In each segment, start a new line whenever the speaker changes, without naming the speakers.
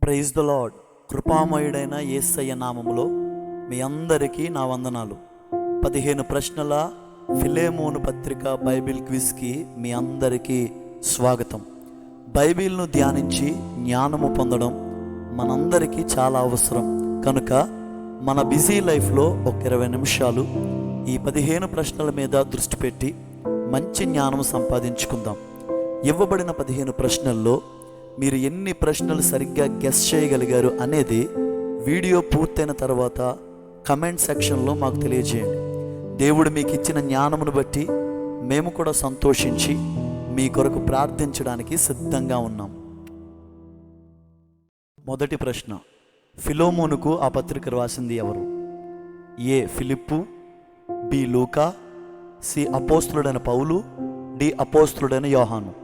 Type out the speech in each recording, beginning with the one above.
Praise the lord. కృపామయుడైన యేసయ్య నామములో మీ అందరికీ నా వందనాలు. 15 ప్రశ్నల ఫిలేమోను పత్రిక బైబిల్ క్విజ్కి మీ అందరికీ స్వాగతం. బైబిల్ను ధ్యానించి జ్ఞానము పొందడం మనందరికీ చాలా అవసరం. కనుక మన బిజీ లైఫ్లో ఒక 20 నిమిషాలు ఈ 15 ప్రశ్నల మీద దృష్టి పెట్టి మంచి జ్ఞానం సంపాదించుకుందాం. ఇవ్వబడిన 15 ప్రశ్నల్లో మీరు ఎన్ని ప్రశ్నలు సరిగ్గా గెస్ చేయగలిగారు అనేది వీడియో పూర్తయిన తర్వాత కమెంట్ సెక్షన్లో మాకు తెలియజేయండి. దేవుడు మీకు ఇచ్చిన జ్ఞానమును బట్టి మేము కూడా సంతోషించి మీ కొరకు ప్రార్థించడానికి సిద్ధంగా ఉన్నాం. మొదటి ప్రశ్న, ఫిలోమోనుకు ఆ పత్రిక రాసింది ఎవరు? ఏ ఫిలిప్పు, బి లూకా, సి అపోస్తులుడైన పౌలు, డి అపోస్తులుడైన యోహాను.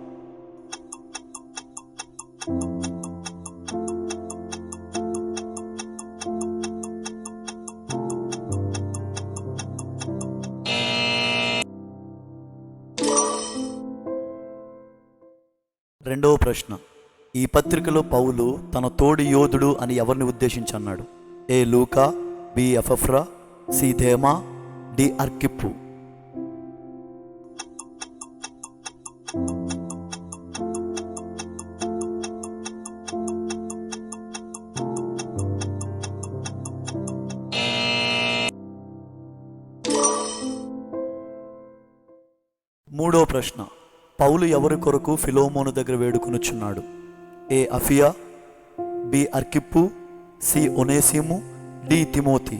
రెండవ ప్రశ్న, ఈ పత్రికలో పౌలు తన తోడి యోధుడు అని ఎవరిని ఉద్దేశించి అన్నాడు? ఏ లూకా, బి ఎపఫ్రా, సి దేమా, డి అర్కిప్పు. మూడో ప్రశ్న, పౌలు ఎవరి కొరకు ఫిలోమోను దగ్గర వేడుకొనుచున్నాడు? ఏ అఫియా, బి అర్కిప్పు, సి ఒనేసిము, డి తిమోతి.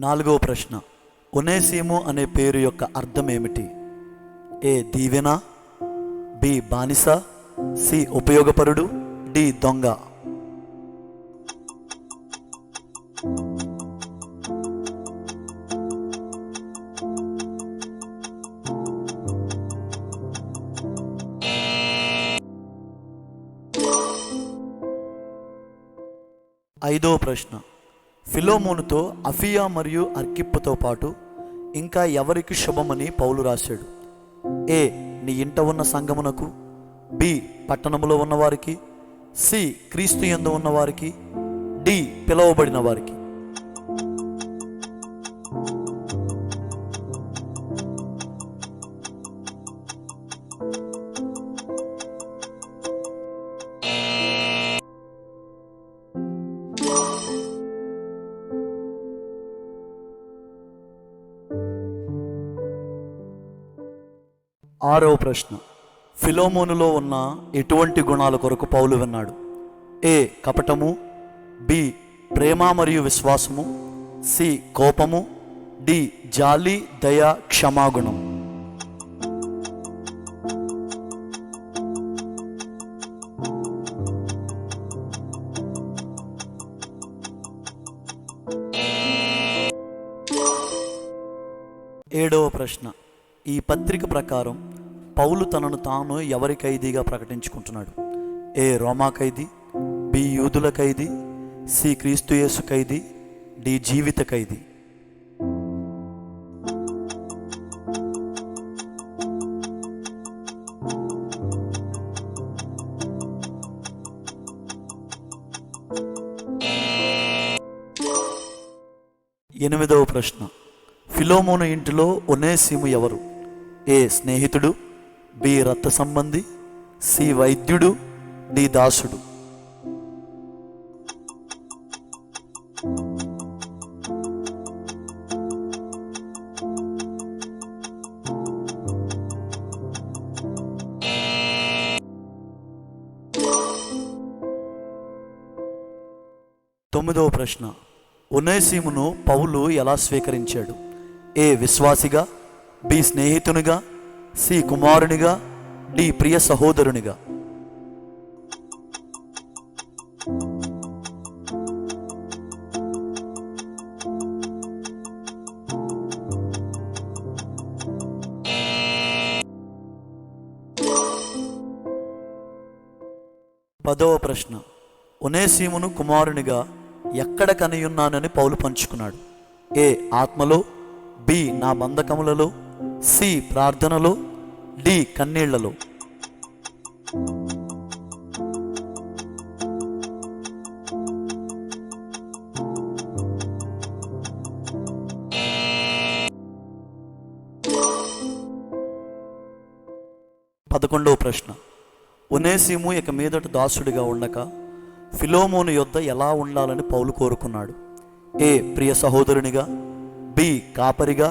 నాలుగవ ప్రశ్న, ఒనేసిము అనే పేరు యొక్క అర్థం ఏమిటి? ఏ దీవెన, బి బానిస, సి ఉపయోగపరుడు, డి దొంగ. ఐదవ ప్రశ్న, ఫిలోమోనుతో అఫియా మరియు అర్కిప్పుతో పాటు ఇంకా ఎవరికి శుభమని పౌలు రాశాడు? ఏ నీ ఇంట ఉన్న సంఘమునకు, బి పట్టణములో ఉన్నవారికి, సి క్రీస్తు యందు ఉన్నవారికి, డి పిలువబడిన వారికి. ఆరవ ప్రశ్న, ఫిలోమోనులో ఉన్న ఎటువంటి గుణాల కొరకు పౌలు విన్నాడు? ఏ కపటము, బి ప్రేమ మరియు విశ్వాసము, సి కోపము, డి జాలి, దయ, క్షమాగుణం. ఏడవ ప్రశ్న, ఈ పత్రిక ప్రకారం పౌలు తనను తాను ఎవరి ఖైదీగా ప్రకటించుకుంటున్నాడు? ఏ రోమా ఖైదీ, బి యూదుల ఖైదీ, సి క్రీస్తు యేసు ఖైదీ, డి జీవిత ఖైదీ. ఎనిమిదవ ప్రశ్న, ఫిలోమోను ఇంటిలో ఒనేసిము ఎవరు? ఏ స్నేహితుడు, బి రక్త సంబంధి, సి వైద్యుడు, డి దాసుడు. తొమ్మిదవ ప్రశ్న, ఒనేసిమును పౌలు ఎలా స్వీకరించాడు? ఏ విశ్వాసిగా, బి స్నేహితునిగా, సి కుమారునిగా, డి ప్రియ సహోదరునిగా. 10వ ప్రశ్న, ఒనేసీమును కుమారునిగా ఎక్కడ కనియున్నానని పౌలు పంచుకున్నాడు? ఏ ఆత్మలో, బి నా బంధకములలో, సి ప్రార్థనలో, డి కన్నీళ్లలో. పదకొండవ ప్రశ్న, ఒనేసీము ఇక మీదట దాసుడిగా ఉండక ఫిలోమోను యొద్ద ఎలా ఉండాలని పౌలు కోరుకున్నాడు? ఏ ప్రియ సహోదరునిగా, బి కాపరిగా,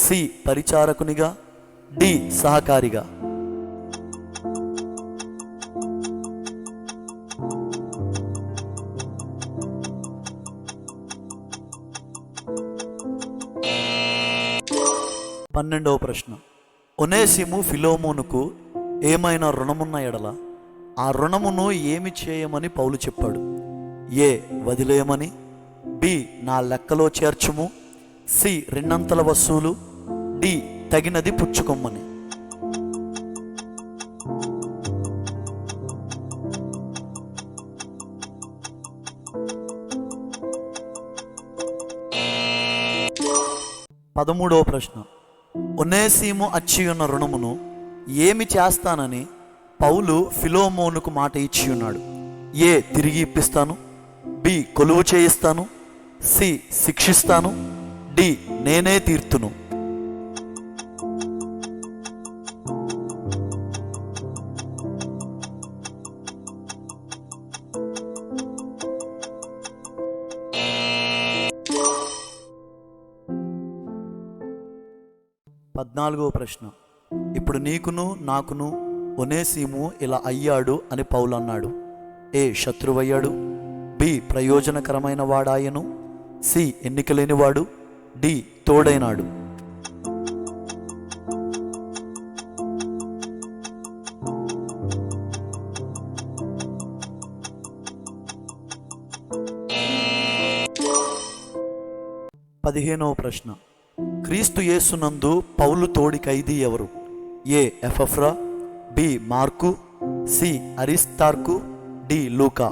సి పరిచారకునిగా, డి సహకారిగా. పన్నెండవ ప్రశ్న, ఒనేసిము ఫిలోమోనుకు ఏమైనా రుణమున్న ఎడల ఆ రుణమును ఏమి చేయమని పౌలు చెప్పాడు? ఏ వదిలేయమని, బి నా లెక్కలో చేర్చుము, సి రెండంతల వసూలు, డి తగినది పుచ్చుకొమ్మని. పదమూడవ ప్రశ్న, ఒనేసీము అచ్చియున్న రుణమును ఏమి చేస్తానని పౌలు ఫిలోమోనుకు మాట ఇచ్చి ఉన్నాడు? ఏ తిరిగి ఇప్పిస్తాను, బి కొలువు చేయిస్తాను, సి శిక్షిస్తాను, డి నేనే తీర్తును. పద్నాలుగవ ప్రశ్న, ఇప్పుడు నీకును నాకును ఒనేసీము ఇలా అయ్యాడు అని పౌలు అన్నాడు. ఏ శత్రువయ్యాడు, బి ప్రయోజనకరమైన వాడాయను, సి ఎన్నికలేనివాడు, డి తోడైనాడు. పదిహేనవ ప్రశ్న, క్రీస్తు యేసునందు పౌలు తోడి ఖైదీ ఎవరు? ఏ ఎపఫ్రా, బి మార్కు, సి అరిస్తార్కు, డి లూకా.